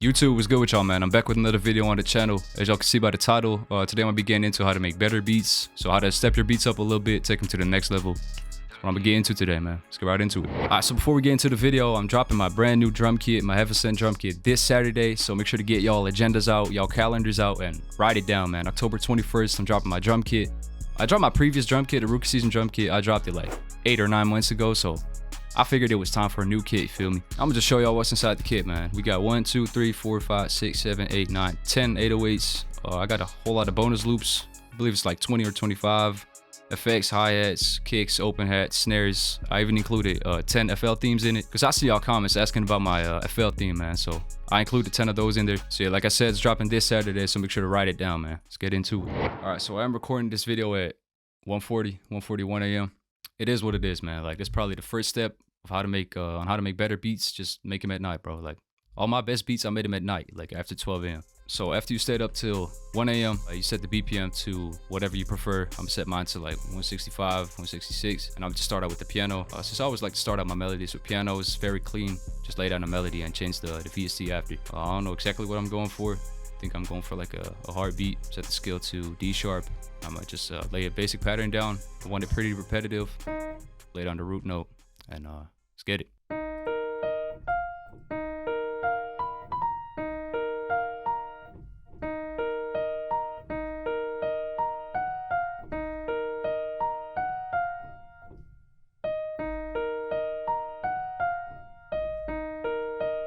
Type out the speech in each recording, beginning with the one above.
YouTube, what's good with y'all, man? I'm back with another video on the channel. As y'all can see by the title, today I'm gonna be getting into how to make better beats. So how to step your beats up a little bit, take them to the next level. That's what I'm gonna get into today, man. Let's get right into it. Alright, so before we get into the video, I'm dropping my brand new drum kit, my Heaven drum kit this Saturday. So make sure to get y'all agendas out, y'all calendars out, and write it down, man. October 21st, I'm dropping my drum kit. I dropped my previous drum kit, the rookie season drum kit. I dropped it like 8 or 9 months ago, so I figured it was time for a new kit, you feel me? I'm gonna just show y'all what's inside the kit, man. We got 1, 2, 3, 4, 5, 6, 7, 8, 9, 10 808s. I got a whole lot of bonus loops. I believe it's like 20 or 25. Effects, hi-hats, kicks, open hats, snares. I even included 10 FL themes in it, because I see y'all comments asking about my FL theme, man. So I included 10 of those in there. So yeah, like I said, it's dropping this Saturday, so make sure to write it down, man. Let's get into it. All right, so I am recording this video at 1:41 a.m. It is what it is, man. Like, it's probably the first step of how to make better beats. Just make them at night, bro. Like, all my best beats, I made them at night, like after 12 a.m. So after you stayed up till 1 a.m., you set the BPM to whatever you prefer. I'm gonna set mine to like 165, 166, and I'm just start out with the piano. Since I always like to start out my melodies with piano, it's very clean. Just lay down a melody and change the VST after. I don't know exactly what I'm going for. I think I'm going for like a hard beat. Set the scale to D sharp. I'm gonna just lay a basic pattern down. I want it pretty repetitive. Lay down the root note, and let's get it.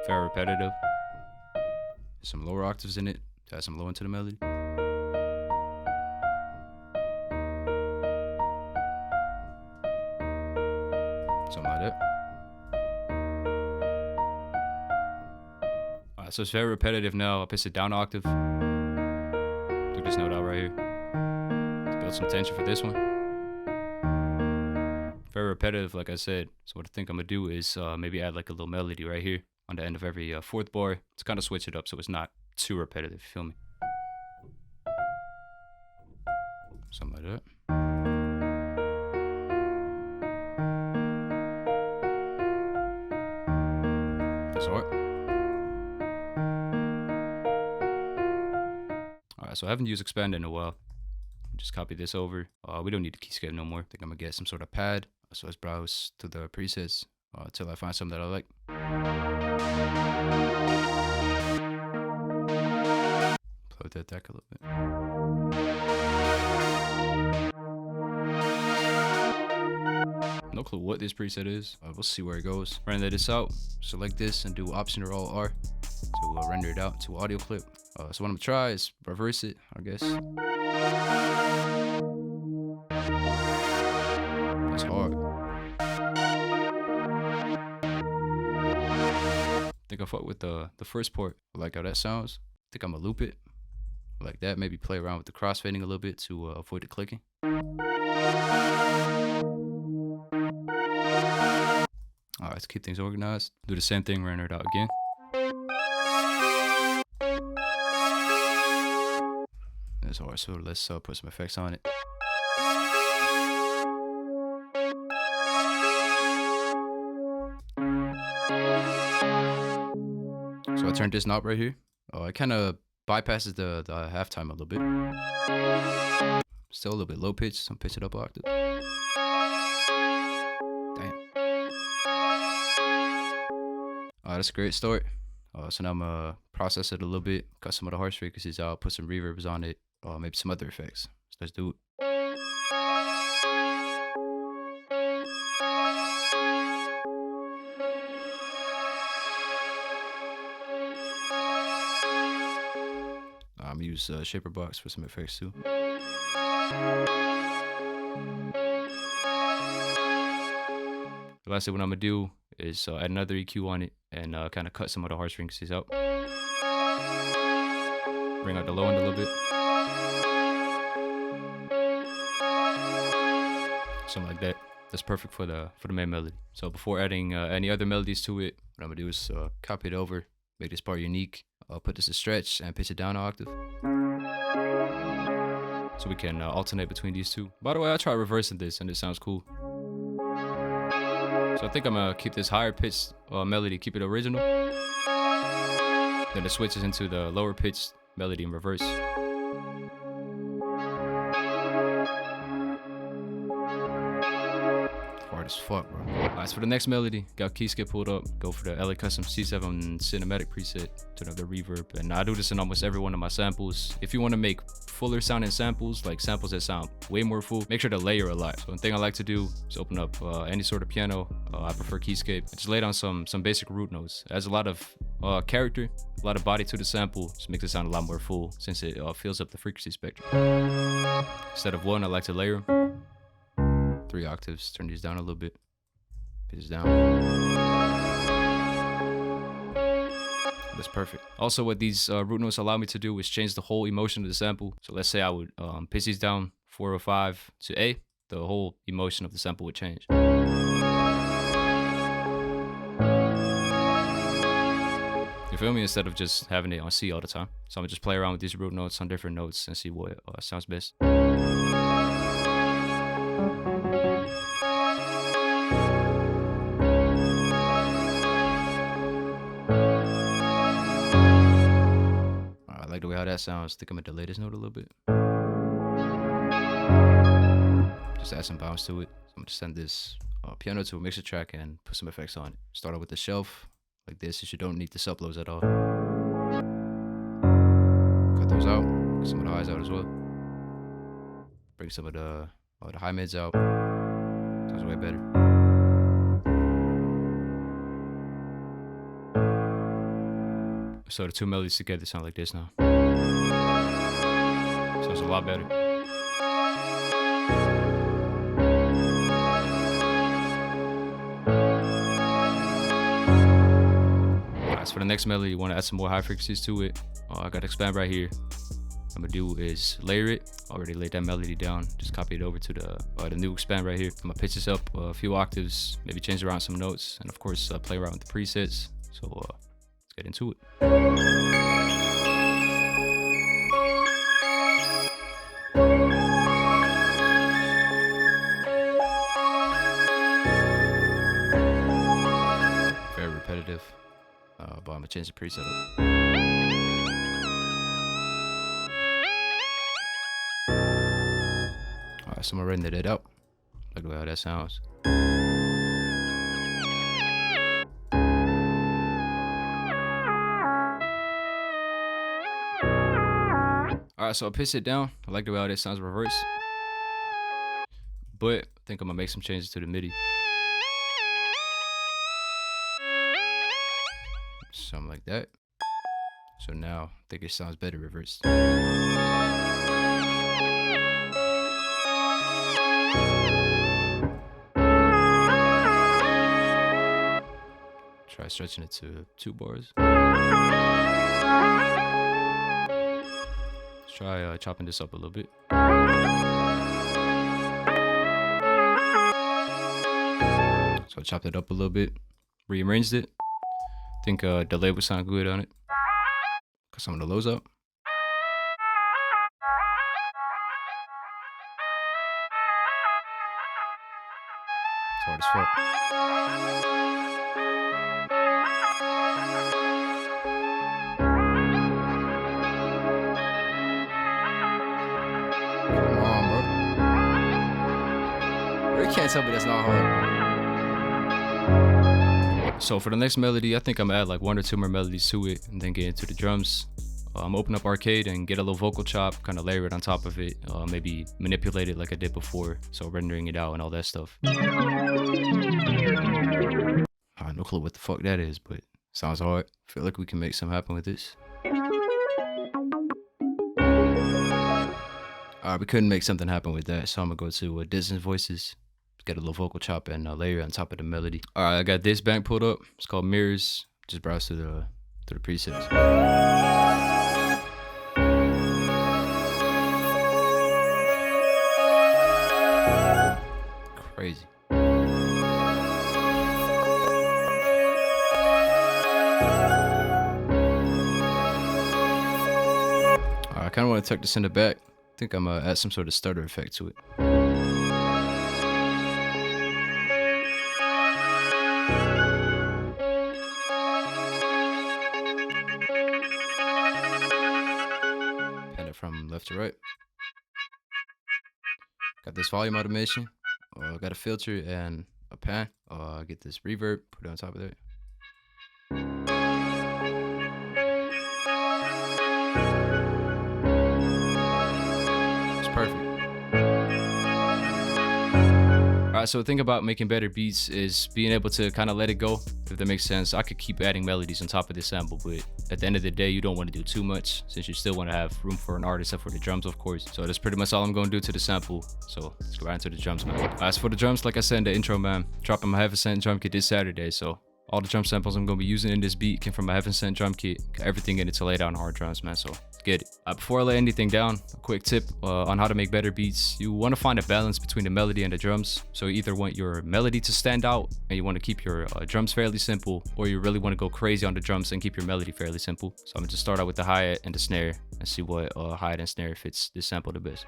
Very repetitive. Some lower octaves in it to add some low into the melody. Something like that. Alright, so it's very repetitive now. I'll pitch it down an octave. Took this note out right here. Let's build some tension for this one. Very repetitive, like I said. So what I think I'm gonna do is maybe add like a little melody right here on the end of every fourth bar to kind of switch it up so it's not too repetitive, you feel me? Something like that. That's all right. Alright, so I haven't used Expand in a while. Just copy this over. We don't need the keyscape no more. I think I'm gonna get some sort of pad. So let's browse to the presets until I find something that I like. Plug that deck a little bit. No clue what this preset is. We'll see where it goes. Render this out. Select this and do Option or Alt R to render it out to audio clip. So what I'm gonna try is reverse it, I guess. That's hard. I think I fuck with the first part. I like how that sounds. I think I'm gonna loop it like that. Maybe play around with the crossfading a little bit to avoid the clicking. Alright, let's keep things organized. Do the same thing, render it out again. That's hard, so let's put some effects on it. So I turned this knob right here. It kind of bypasses the halftime a little bit. Still a little bit low pitch, so pitch it up an octave. Damn. That's a great start. So now I'm gonna process it a little bit, cut some of the harsh frequencies out, put some reverbs on it, maybe some other effects. So let's do it. I'm gonna use Shaper Box for some effects too. Lastly, what I'm gonna do is add another EQ on it and kind of cut some of the harsh frequencies out. Bring out the low end a little bit. Something like that. That's perfect for the main melody. So before adding any other melodies to it, what I'm gonna do is copy it over, make this part unique. I'll put this to stretch and pitch it down an octave. So we can alternate between these two. By the way, I tried reversing this and it sounds cool. So I think I'm gonna keep this higher pitched melody, keep it original. Then it switches into the lower pitched melody in reverse. Hard as fuck, bro. Alright, so for the next melody, got key skip pulled up. Go for the LA Custom C7 cinematic preset. Turn up the reverb. And I do this in almost every one of my samples. If you want to make fuller sounding samples, like samples that sound way more full, make sure to layer a lot. So one thing I like to do is open up any sort of piano. I prefer keyscape. Just lay down some basic root notes. It has a lot of character, a lot of body to the sample. Just makes it sound a lot more full since it fills up the frequency spectrum. Instead of one, I like to layer them. 3 octaves. Turn these down a little bit. Pitch this down. That's perfect. Also, what these root notes allow me to do is change the whole emotion of the sample. So let's say I would pitch these down 4 or 5 to A. The whole emotion of the sample would change. You feel me? Instead of just having it on C all the time. So I'm gonna just play around with these root notes on different notes and see what sounds best. I like the way how that sounds. I think I'm gonna delay this note a little bit. Just add some bounce to it. So I'm gonna send this piano to a mixer track and put some effects on it. Start out with the shelf like this. You don't need the sublows at all. Cut those out. Get some of the highs out as well. Bring some of the high mids out. Sounds way better. So the 2 melodies together sound like this now. Sounds a lot better. Alright, so for the next melody, you want to add some more high frequencies to it. I got expand right here. What I'm gonna do is layer it. Already laid that melody down. Just copy it over to the new expand right here. I'm gonna pitch this up a few octaves, maybe change around some notes, and of course play around with the presets. So let's get into it. Very repetitive, but I'm gonna change the preset up. Alright, so I'm gonna render that out. Look at how that sounds. Alright, so I pitched it down. I like the way how that sounds reverse. But I think I'm gonna make some changes to the MIDI. Something like that. So now I think it sounds better reversed. Try stretching it to 2 bars. Let's try chopping this up a little bit. So I chopped it up a little bit, rearranged it. I think delay would sound good on it. Cut some of the lows up. It's hard as fuck. Come on, bro. You can't tell me that's not hard. So for the next melody, I think I'm gonna add like 1 or 2 more melodies to it and then get into the drums. I'm open up arcade and get a little vocal chop, kind of layer it on top of it, maybe manipulate it like I did before, so rendering it out and all that stuff. I have no clue what the fuck that is, but sounds hard. Feel like we can make something happen with this. Alright, we couldn't make something happen with that, so I'm gonna go to distance voices. Get a little vocal chop and layer on top of the melody. Alright, I got this bank pulled up. It's called Mirrors. Just browse to the presets. Crazy. I kind of want to tuck this in the back. I think I'm gonna add some sort of stutter effect to it. from left to right. Got this volume automation. Got a filter and a pan. Get this reverb, put it on top of it. It's perfect. Alright, so the thing about making better beats is being able to kind of let it go, if that makes sense. I could keep adding melodies on top of this sample, but at the end of the day, you don't want to do too much, since you still want to have room for an artist, except for the drums, of course. So that's pretty much all I'm going to do to the sample. So let's go right into the drums, man. As for the drums, like I said in the intro, man, dropping my Heaven Sent drum kit this Saturday. So all the drum samples I'm going to be using in this beat came from my Heaven Sent drum kit. Got everything in it to lay down hard drums, man. So let's get it. Before I lay anything down, a quick tip on how to make better beats. You want to find a balance between the melody and the drums. So you either want your melody to stand out and you want to keep your drums fairly simple, or you really want to go crazy on the drums and keep your melody fairly simple. So I'm going to just start out with the hi-hat and the snare and see what hi-hat and snare fits this sample the best.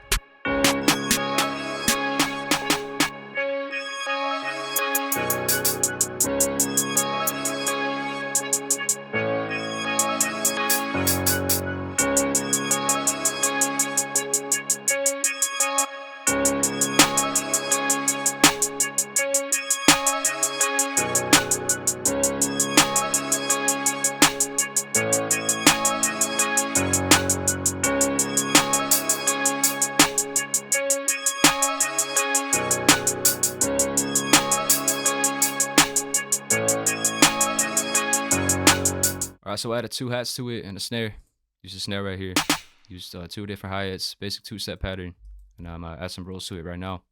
Alright, so I added 2 hats to it and a snare. Use the snare right here. Used 2 different hi-hats, basic 2-step pattern. And I'm gonna add some rolls to it right now.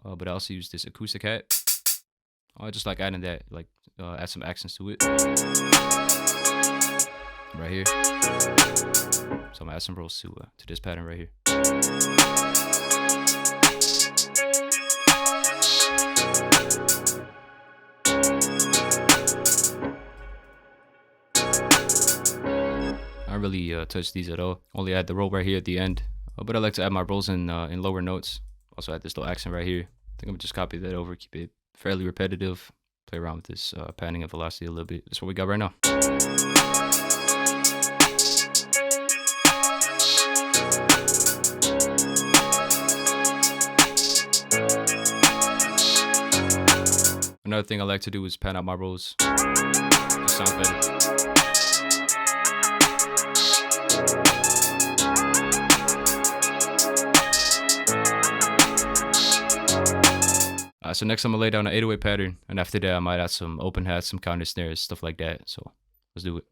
But I also use this acoustic hat. I just like adding that, like add some accents to it. Right here. So I'm gonna add some rolls to this pattern right here. I don't really touch these at all. Only add the roll right here at the end. But I like to add my rolls in lower notes. Also add this little accent right here. I think I'm gonna just copy that over, keep it fairly repetitive. Play around with this panning and velocity a little bit. That's what we got right now. Another thing I like to do is pan out my rolls. It sounds better. So next I'm gonna lay down an 808 pattern, and after that I might add some open hats, some counter snares, stuff like that. So let's do it.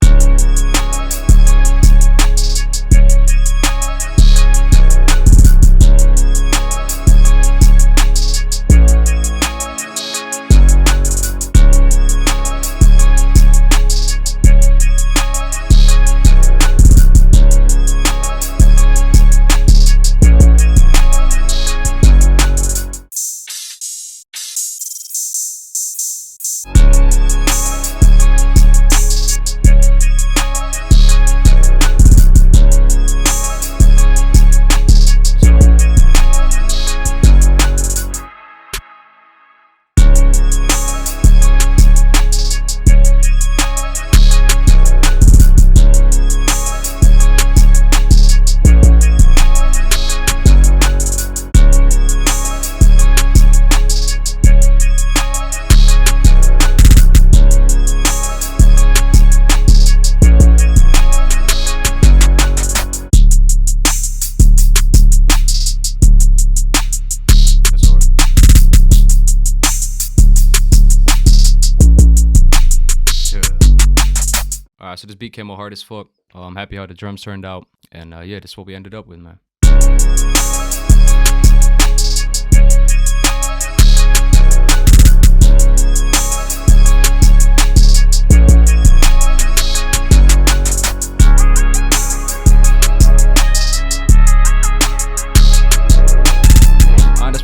So this beat came out hard as fuck. I'm happy how the drums turned out, and yeah, that's what we ended up with, man.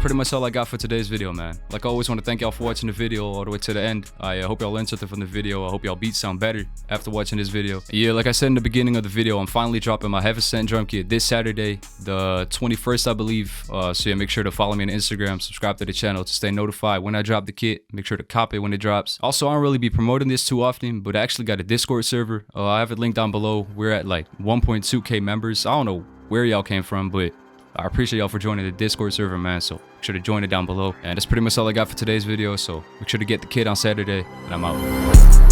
Pretty much all I got for today's video, man. Like I always want to thank y'all for watching the video all the way to the end. I hope y'all learned something from the video. I hope y'all beats sound better after watching this video. Yeah, like I said in the beginning of the video, I'm finally dropping my Heaven Sent drum kit this Saturday, the 21st, I believe. So yeah, make sure to follow me on Instagram, subscribe to the channel to stay notified when I drop the kit. Make sure to cop it when it drops. Also, I don't really be promoting this too often, but I actually got a Discord server. I have it linked down below. We're at like 1.2k members. I don't know where y'all came from, but I appreciate y'all for joining the Discord server, man. So make sure to join it down below. And that's pretty much all I got for today's video. So make sure to get the kit on Saturday, and I'm out.